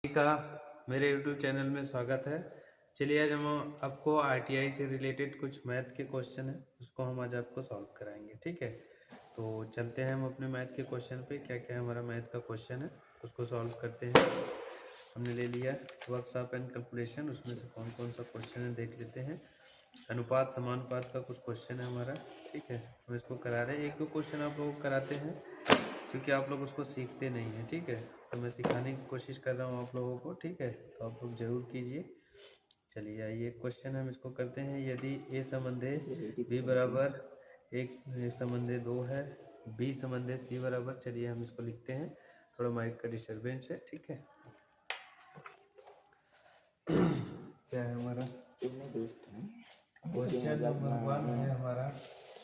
का मेरे YouTube channel में स्वागत है। चलिए आज हम आपको आरटीआई से रिलेटेड कुछ मैथ के क्वेश्चन है उसको हम आज आपको सॉल्व कराएंगे। ठीक है, तो चलते हैं हम अपने मैथ के क्वेश्चन पे। क्या क्या हमारा मैथ का क्वेश्चन है उसको सॉल्व करते हैं। हमने ले लिया वर्कशॉप एंड कैलकुलेशन, उसमें से कौन कौन सा क्वेश्चन है देख लेते हैं। अनुपात समानुपात का कुछ क्वेश्चन है हमारा। ठीक है, हम इसको करा रहे हैं। एक दो क्वेश्चन आप लोग कराते हैं क्योंकि आप लोग उसको सीखते नहीं हैं। ठीक है, तो मैं सिखाने की कोशिश कर रहा हूँ आप लोगों को। ठीक है, तो आप लोग जरूर कीजिए। चलिए आइए क्वेश्चन हम इसको करते हैं। यदि ए संबंधे बी बराबर एक संबंधे दो है, बी संबंधे सी बराबर, चलिए हम इसको लिखते हैं। थोड़ा माइक का डिस्टर्बेंस है। ठीक है, क्या है हमारा क्वेश्चन नंबर 1 है हमारा।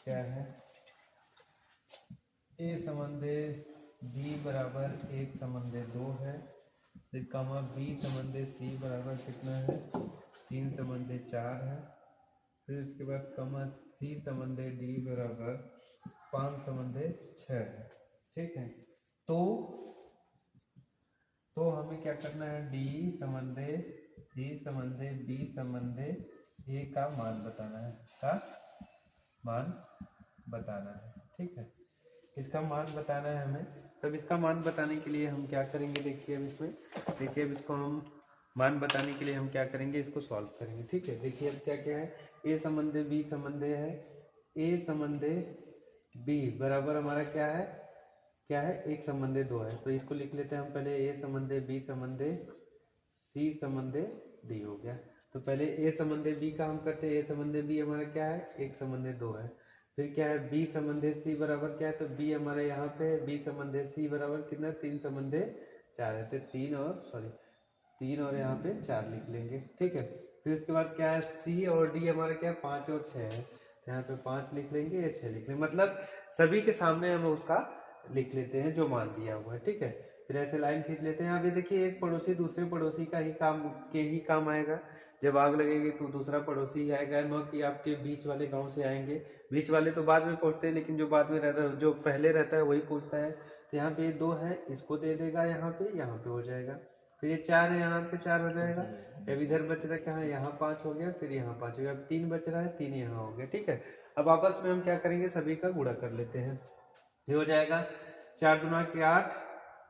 क्या है, ए संबंधे बी बराबर एक संबंधे दो है, फिर कमा बी संबंधे सी बराबर कितना है, तीन संबंधे चार है। फिर उसके बाद कमा सी संबंधे डी बराबर पाँच संबंधे छः है। ठीक है, तो हमें क्या करना है, डी संबंधे सी संबंधे बी संबंधे ए का मान बताना है, का मान बताना है। ठीक है, इसका मान बताना है हमें। तब इसका मान बताने के लिए हम क्या करेंगे, देखिए अब इसमें, देखिए अब इसको हम मान बताने के लिए हम क्या करेंगे, इसको सॉल्व करेंगे। ठीक है, देखिए अब क्या क्या है, ए संबंधे बी संबंधे है, ए संबंधे बी बराबर हमारा क्या है एक संबंधे दो है। तो इसको लिख लेते हैं हम पहले, ए संबंधे बी संबंधे सी संबंधे डी हो गया। तो पहले ए संबंधे बी का हम करते हैं। ए संबंधे बी हमारा क्या है, एक संबंधे दो है। फिर क्या है, बी संबंधे सी बराबर क्या है, तो बी हमारे यहाँ पे बी संबंधे सी बराबर कितना, तीन संबंधे चार है। तो तीन और यहाँ पे चार लिख लेंगे। ठीक है, फिर उसके बाद क्या है, सी और डी हमारा क्या है, पाँच और छः है। तो यहाँ पे पाँच लिख लेंगे, या छः लिख लेंगे, मतलब सभी के सामने हम उसका लिख लेते हैं जो मान दिया हुआ है। ठीक है, फिर ऐसे लाइन खींच लेते हैं। अभी देखिए, एक पड़ोसी दूसरे पड़ोसी का ही काम आएगा। जब आग लगेगी तो दूसरा पड़ोसी ही आएगा, न कि आपके बीच वाले गांव से आएंगे। बीच वाले तो बाद में पहुंचते हैं, लेकिन जो बाद में रहता है, जो पहले रहता है वही पूछता है। तो यहाँ पे दो है, इसको दे देगा, यहाँ पे हो जाएगा। फिर ये चार है, यहाँ पे चार हो जाएगा। अब इधर बच रहा क्या है, यहाँ पाँच हो गया, फिर यहाँ पाँच हो गया। अब तीन बच रहा है, तीन यहाँ हो गया। ठीक है, अब आपस में हम क्या करेंगे, सभी का गुणा कर लेते हैं। ये हो जाएगा चार दुना के आठ,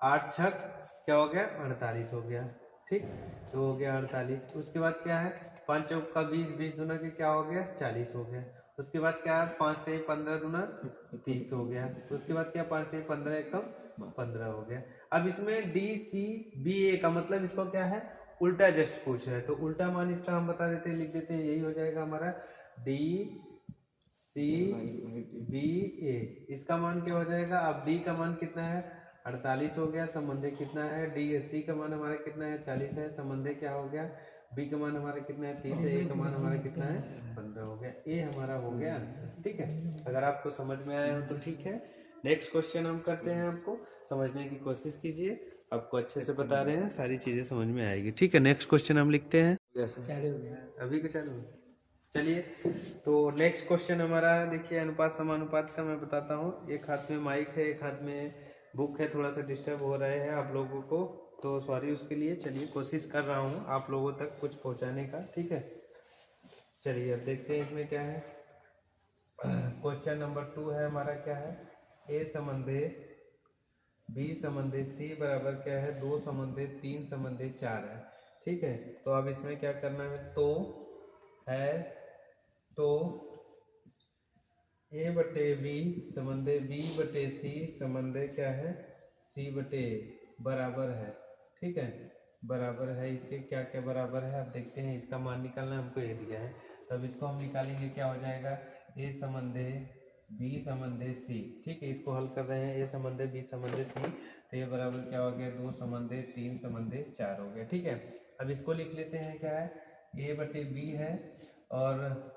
आठ छक क्या हो गया, 48 हो गया। ठीक, तो हो गया 48। उसके बाद क्या है, पाँच चौक का 20, 20 दुना के क्या हो गया, 40 हो गया। उसके बाद क्या है, पाँच ते 15 दुना 30 हो गया। उसके बाद क्या, पाँच ते 15 एकम 15 हो गया। अब इसमें डी सी बी ए का मतलब इसको क्या है, उल्टा जस्ट पूछ रहा है। तो उल्टा मान इसका हम बता देते हैं, लिख देते हैं। यही हो जाएगा हमारा डी सी बी ए। इसका मान क्या हो जाएगा, अब डी का मान कितना है, 48 हो गया। संबंधे कितना है, डी सी का मान हमारा कितना है, 40 है। संबंधे क्या हो गया, बी का मान हमारा कितना है, 30 है। ए का मान हमारा कितना है, 15 हो गया। ए हमारा हो गया आंसर। ठीक है, अगर आपको समझ में आया हो तो ठीक है। नेक्स्ट क्वेश्चन हम करते हैं, आपको समझने की कोशिश कीजिए। आपको अच्छे से बता रहे हैं, सारी चीजें समझ में आएगी। ठीक है, नेक्स्ट क्वेश्चन हम लिखते हैं। अभी का चालू, चलिए। तो नेक्स्ट क्वेश्चन हमारा देखिए, अनुपात समानुपात का मैं बताता हूँ। एक हाथ में माइक है, एक हाथ में बुक है, थोड़ा सा डिस्टर्ब हो रहे हैं आप लोगों को, तो सॉरी उसके लिए। चलिए, कोशिश कर रहा हूँ आप लोगों तक कुछ पहुँचाने का। ठीक है, चलिए अब देखते हैं इसमें क्या है। क्वेश्चन नंबर 2 है हमारा। क्या है, ए संबंधे बी संबंधे सी बराबर क्या है, दो संबंधे तीन संबंधे चार है। ठीक है, तो अब इसमें क्या करना है, तो ए बटे बी संबंधे बी बटे सी संबंधे क्या है, सी बटे बराबर है। ठीक है, बराबर है, इसके क्या क्या बराबर है, अब देखते हैं। इसका मान निकालना हमको ये दिया है, तब इसको हम निकालेंगे। क्या हो जाएगा, ए संबंधे बी संबंधे सी। ठीक है, इसको हल कर रहे हैं, ए संबंधे बी संबंधे सी। तो ये बराबर क्या हो गया, दो संबंधे तीन संबंधे चार हो गया। ठीक है, अब इसको लिख लेते हैं। क्या है, ए बटे बी है, और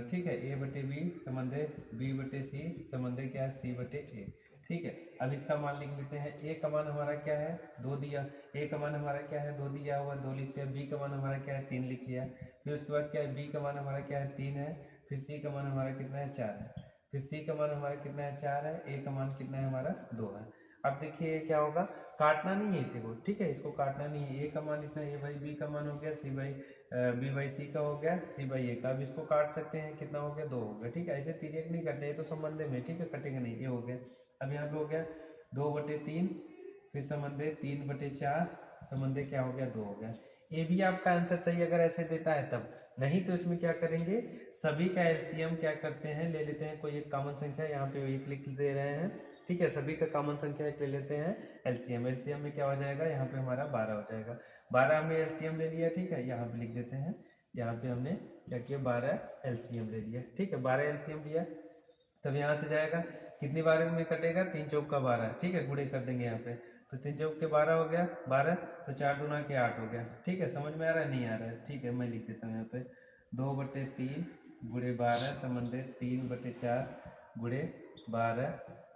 ठीक है, ए बटे बी संबंधे बी बटे सी संबंधे क्या है, सी बटे ए। ठीक है, अब इसका मान लिख लेते हैं। ए का मान हमारा क्या है, दो दिया। ए का मान हमारा क्या है, दो दिया हुआ, दो लिख लिया। बी का मान हमारा क्या है, तीन लिख लिया। फिर उसके बाद क्या है, बी का मान हमारा क्या है, तीन है। फिर सी का मान हमारा कितना है, चार है। फिर सी का मान हमारा कितना है, चार है। ए का मान कितना है हमारा, दो है। अब देखिए क्या होगा, काटना नहीं है इसी को, ठीक है, इसको काटना नहीं है। ए का मान इतना, ए बाई बी का मान हो गया, सी बाई बी बाई सी का हो गया, सी बाई ए का। अब इसको काट सकते हैं, कितना हो गया, 2 हो गया, ठीक है। ऐसे तिर्यक नहीं कटने, ये तो संबंध में, ठीक है, कटेगा नहीं, ये हो गया। अब यहाँ पे हो गया 2/3, फिर संबंध 3/4, संबंध क्या हो गया, 2 हो गया। ये भी आपका आंसर सही अगर ऐसे देता है तब, नहीं तो इसमें क्या करेंगे, सभी का एलसीएम क्या करते हैं, ले लेते हैं कोई एक कॉमन संख्या, यहाँ पे 1 लिख दे रहे हैं, ठीक है, सभी का कॉमन संख्या एक ले लेते हैं एलसीएम। एलसीएम में क्या हो जाएगा, यहाँ पे हमारा 12 हो जाएगा। 12 हमने एलसीएम ले लिया, ठीक है, यहाँ पे लिख देते हैं, यहाँ पे हमने क्या किया, 12 एलसीएम ले लिया, ठीक है, 12 एलसीएम लिया। तब यहाँ से जाएगा, कितनी बार में कटेगा, 3 चौक का 12, ठीक है, गुणे कर देंगे यहाँ पे, तो 3 चौक के 12 हो गया, 12, तो 4 दूना के 8 हो गया, ठीक है। समझ में आ रहा है, नहीं आ रहा है, ठीक है, मैं लिख देता हूँ यहाँ पे 2/3 गुणे 12 संबंधित 3/4 गुणे 12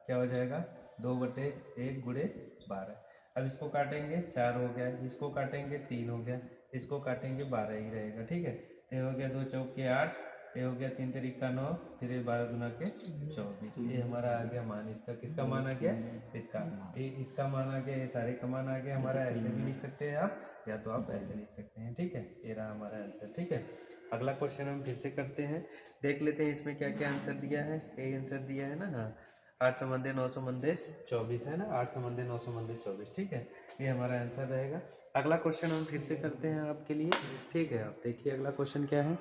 क्या हो जाएगा, 2/1 गुणे 12। अब इसको काटेंगे, 4 हो गया, इसको काटेंगे 3 हो गया, इसको काटेंगे 12 ही रहेगा, ठीक है। तो हो गया 2 चौक के 8, ये हो गया 3 तिरिक का 9, फिर 12 दूना के 24, ये हमारा आ गया मान। इसका किसका मान आ गया, इसका, ये इसका मान आ गया, ये सारे का मान आ गया हमारा। ऐसे भी लिख सकते हैं आप, या तो आप ऐसे लिख सकते हैं, ठीक है। ये रहा हमारा आंसर, ठीक है। अगला क्वेश्चन हम फिर से करते हैं, देख लेते हैं इसमें क्या क्या आंसर दिया है। ये आंसर दिया है ना, हाँ, 8 संबंधे 9 संबंधे 24 है ना, 8 संबंधे 9 संबंधे 24, ठीक है, ये हमारा आंसर रहेगा। अगला क्वेश्चन हम फिर से करते हैं आपके लिए, ठीक है। आप देखिए अगला क्वेश्चन क्या है।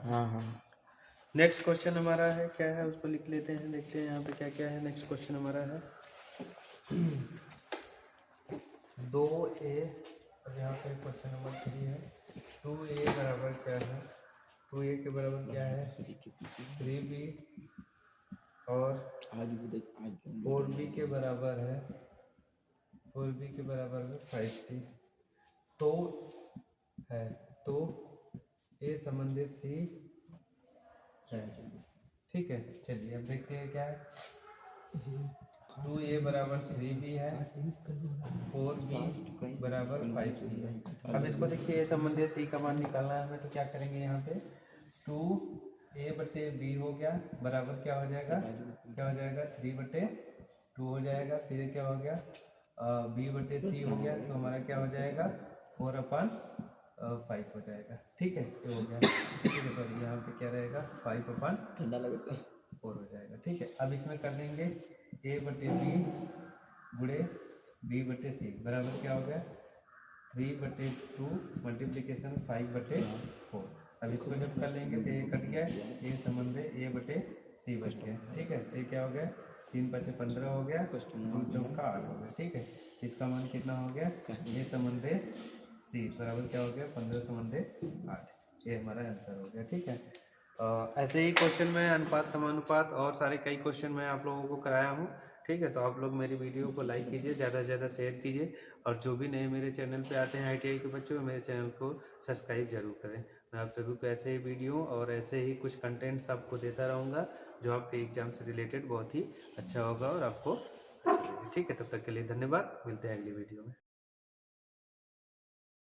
हाँ, नेक्स्ट क्वेश्चन हमारा है, क्या है उसको लिख लेते हैं, देखते हैं यहाँ पे क्या क्या है। नेक्स्ट क्वेश्चन हमारा है 2a, अब यहाँ पे क्वेश्चन नंबर 3 है, 2a बराबर क्या है, 2a के बराबर क्या है, 3b और 4b के बराबर है, 4b के बराबर है 5c, तो है, तो a संबंधित c है, ठीक है। चलिए अब देखते हैं क्या है, 2a बराबर 3b है, 4b बराबर 5c है। अब इसको देखिए, a संबंधित c का मान निकालना है हमें, तो क्या करेंगे, यहाँ पे 2a/b हो गया, बराबर क्या हो जाएगा, क्या हो जाएगा, 3/2 हो जाएगा, फिर क्या हो गया, b/c हो गया, तो हमारा क्या हो जाएगा, 4/5 हो जाएगा, ठीक है, ये हो गया, ठीक है। सॉरी, यहाँ पे क्या रहेगा, 5/4 हो जाएगा, ठीक है। अब इसमें कर देंगे a/b गुणे b/c बराबर क्या हो गया, 3/2 मल्टीप्लीकेशन 5/4। अब इसको जब कर लेंगे तो ये कट गया, ये संबंध a/c बच गया, ठीक है। तो ये क्या हो गया, 3×5 15 हो गया, 2 चौका 8 हो गया, ठीक है। इसका मान कितना हो गया, ये संबंध c बराबर क्या हो गया, 15 संबंध 8, ये हमारा आंसर हो गया, ठीक है। ऐसे ही क्वेश्चन में अनुपात समानुपात और सारे कई क्वेश्चन मैं आप लोगों को कराया हूँ, ठीक है। तो आप लोग मेरी वीडियो को लाइक कीजिए, ज़्यादा से ज़्यादा शेयर कीजिए, और जो भी नए मेरे चैनल पे आते हैं ITI के बच्चे, मेरे चैनल को सब्सक्राइब जरूर करें। मैं आप सभी को ऐसे ही वीडियो और ऐसे ही कुछ कंटेंट्स आपको देता रहूँगा, जो आपके एग्जाम से रिलेटेड बहुत ही अच्छा होगा और आपको अच्छा लगेगा, ठीक है। तब तक के लिए धन्यवाद, मिलते हैं अगली वीडियो में।